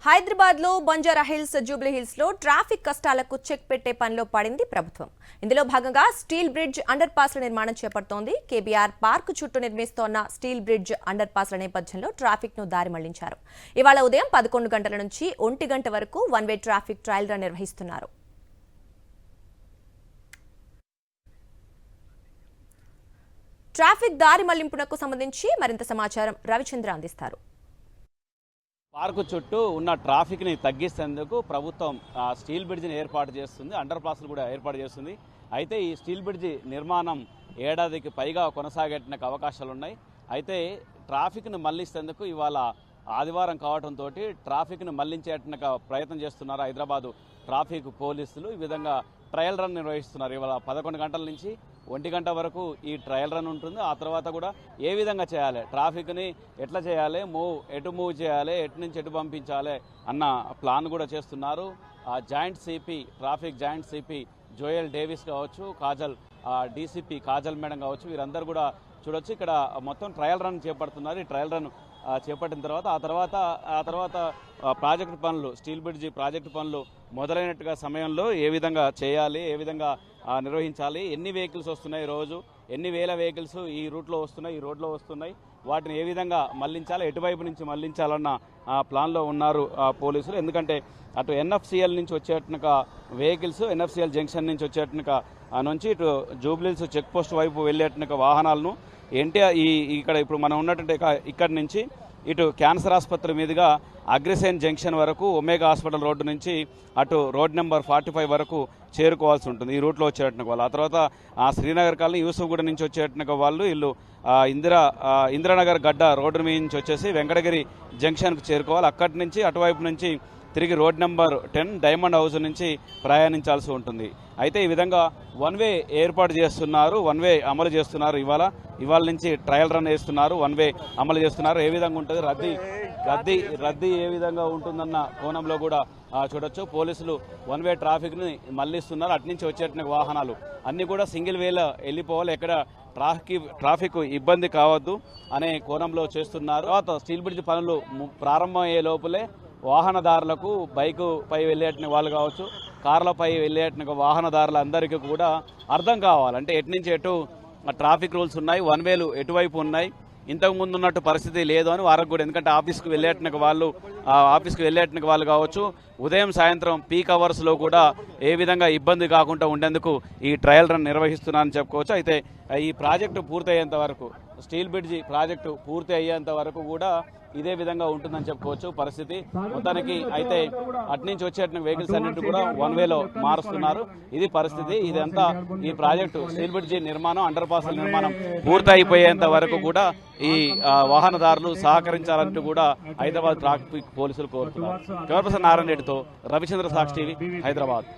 హైదరాబాద్ లో Banjara hills Jubilee hills లో traffic కష్టాలకు చెక్ పెట్టే పనిలో పడింది ప్రభుత్వం. ఇందులో భాగంగా స్టీల్ బ్రిడ్జ్ అండర్ పాస్ల నిర్మాణం చేపడుతోంది. కేబీఆర్ పార్క్ చుట్టూ నిర్మిస్తోన్న స్టీల్ బ్రిడ్జ్ అండర్ పాస్ల నేపథ్యంలో ట్రాఫిక్ ను దారి మళ్లించారు. ఇవాళ ఉదయం 11 గంటల నుంచి 1 గంట వరకు one way traffic trial run నిర్వహిస్తున్నారు. ట్రాఫిక్ దారి మళ్లింపునకు సంబంధించి మరింత సమాచారం రవిచంద్ర అందిస్తారు. పార్కు చుట్టూ ఉన్న ట్రాఫిక్ని తగ్గిస్తేందుకు ప్రభుత్వం స్టీల్ బ్రిడ్జిని ఏర్పాటు చేస్తుంది, అండర్ పాస్లు కూడా ఏర్పాటు చేస్తుంది. అయితే ఈ స్టీల్ బ్రిడ్జి నిర్మాణం ఏడాదికి పైగా కొనసాగేటకు అవకాశాలు ఉన్నాయి. అయితే ట్రాఫిక్ను మళ్లిస్తేందుకు ఇవాళ ఆదివారం కావడంతో ట్రాఫిక్ను మళ్లించేటకు ప్రయత్నం చేస్తున్నారు హైదరాబాదు ట్రాఫిక్ పోలీసులు. ఈ విధంగా ట్రయల్ రన్ నిర్వహిస్తున్నారు. ఇవాళ 11 గంటల నుంచి 1 గంట వరకు ఈ ట్రయల్ రన్ ఉంటుంది. ఆ తర్వాత కూడా ఏ విధంగా చేయాలి, ట్రాఫిక్ని ఎట్లా చేయాలి, ఎటు మూవ్ చేయాలి, ఎటు నుంచి ఎటు పంపించాలి అన్న ప్లాన్ కూడా చేస్తున్నారు. Joint CP traffic joint CP Joel Davis కావచ్చు, డీసీపీ కాజల్ మేడం కావచ్చు, వీరందరూ కూడా చూడొచ్చు. ఇక్కడ మొత్తం ట్రయల్ రన్ చేపడుతున్నారు. ఈ ట్రయల్ రన్ చేపట్టిన తర్వాత ప్రాజెక్టు పనులు, స్టీల్ బ్రిడ్జి ప్రాజెక్టు పనులు మొదలైనట్టుగా సమయంలో ఏ విధంగా చేయాలి, ఏ విధంగా నిర్వహించాలి, ఎన్ని వెహికల్స్ వస్తున్నాయి, రోజు ఎన్ని వేల వెహికల్స్ ఈ రూట్లో వస్తున్నాయి, ఈ రోడ్లో వస్తున్నాయి, వాటిని ఏ విధంగా మళ్లించాలి, ఎటువైపు నుంచి మళ్లించాలన్న ప్లాన్లో ఉన్నారు పోలీసులు. ఎందుకంటే అటు ఎన్ఎఫ్సిఎల్ నుంచి వచ్చేటక వెహికల్స్, ఎన్ఎఫ్సిఎల్ జంక్షన్ నుంచి వచ్చేటక నుంచి ఇటు జూబ్లీహిల్స్ చెక్ పోస్ట్ వైపు వెళ్ళేటక వాహనాలను ఇక్కడ ఇప్పుడు మనం ఉన్నటువంటి ఇక్కడి నుంచి ఇటు క్యాన్సర్ ఆసుపత్రి మీదుగా అగ్రిసేన్ జంక్షన్ వరకు ఒమేగా హాస్పిటల్ రోడ్డు నుంచి అటు రోడ్ నెంబర్ 45 వరకు చేరుకోవాల్సి ఉంటుంది ఈ రూట్లో వచ్చేటకు వాళ్ళు. ఆ తర్వాత శ్రీనగర్ కాలనీ యూసుఫ్గూడ నుంచి వచ్చేటకు వాళ్ళు వీళ్ళు ఇందిరానగర్ గడ్డ రోడ్డు మీద నుంచి వచ్చేసి వెంకటగిరి జంక్షన్కు చేరుకోవాలి. అక్కడి నుంచి అటువైపు నుంచి తిరిగి రోడ్ నెంబర్ 10 డైమండ్ హౌస్ నుంచి ప్రయాణించాల్సి ఉంటుంది. అయితే ఈ విధంగా వన్ వే ఏర్పాటు చేస్తున్నారు, వన్ వే అమలు చేస్తున్నారు. ఇవాళ నుంచి ట్రయల్ రన్ చేస్తున్నారు, వన్ వే అమలు చేస్తున్నారు. ఏ విధంగా ఉంటుంది రద్దీ ఏ విధంగా ఉంటుందన్న కోణంలో కూడా చూడొచ్చు. పోలీసులు వన్ వే ట్రాఫిక్ని మళ్లిస్తున్నారు. అట్నుంచి వచ్చేట వాహనాలు అన్నీ కూడా సింగిల్ వేలో వెళ్ళిపోవాలి, ఎక్కడ ట్రాఫిక్ ఇబ్బంది కావద్దు అనే కోణంలో చేస్తున్నారు. తర్వాత స్టీల్ బ్రిడ్జ్ పనులు ప్రారంభమయ్యే లోపలే వాహనదారులకు బైకు పై వెళ్ళేట వాళ్ళు కావచ్చు, కార్లపై వెళ్ళేట వాహనదారులందరికీ కూడా అర్థం కావాలంటే ఎటు నుంచి ఎటు ట్రాఫిక్ రూల్స్ ఉన్నాయి, వన్ వేలు ఎటువైపు ఉన్నాయి, ఇంతకు ముందు ఉన్నట్టు పరిస్థితి లేదు అని వారికి కూడా. ఎందుకంటే ఆఫీస్కి వెళ్ళేటకు వాళ్ళు కావచ్చు, ఉదయం సాయంత్రం పీక్ అవర్స్లో కూడా ఏ విధంగా ఇబ్బంది కాకుండా ఉండేందుకు ఈ ట్రయల్ రన్ నిర్వహిస్తున్నారని చెప్పుకోవచ్చు. అయితే ఈ ప్రాజెక్టు పూర్తయ్యేంత వరకు, స్టీల్ బ్రిడ్జి ప్రాజెక్టు పూర్తి అయ్యేంత వరకు కూడా ఇదే విధంగా ఉంటుందని చెప్పుకోవచ్చు పరిస్థితి మొత్తానికి. అయితే అట్నుంచి వచ్చే వెహికల్స్ అన్నింటి కూడా వన్ వేలో మారుస్తున్నారు. ఇది పరిస్థితి. ఇదంతా ఈ ప్రాజెక్టు స్టీల్ బ్రిడ్జి నిర్మాణం, అండర్ పాస్ల నిర్మాణం పూర్తి అయిపోయేంత వరకు కూడా ఈ వాహనదారులు సహకరించాలంటూ కూడా హైదరాబాద్ ట్రాఫిక్ పోలీసులు కోరుతున్నారు. కెమెరా పర్సన్ నారాయణ రెడ్డితో రవిచంద్ర, సాక్షి టీవీ, హైదరాబాద్.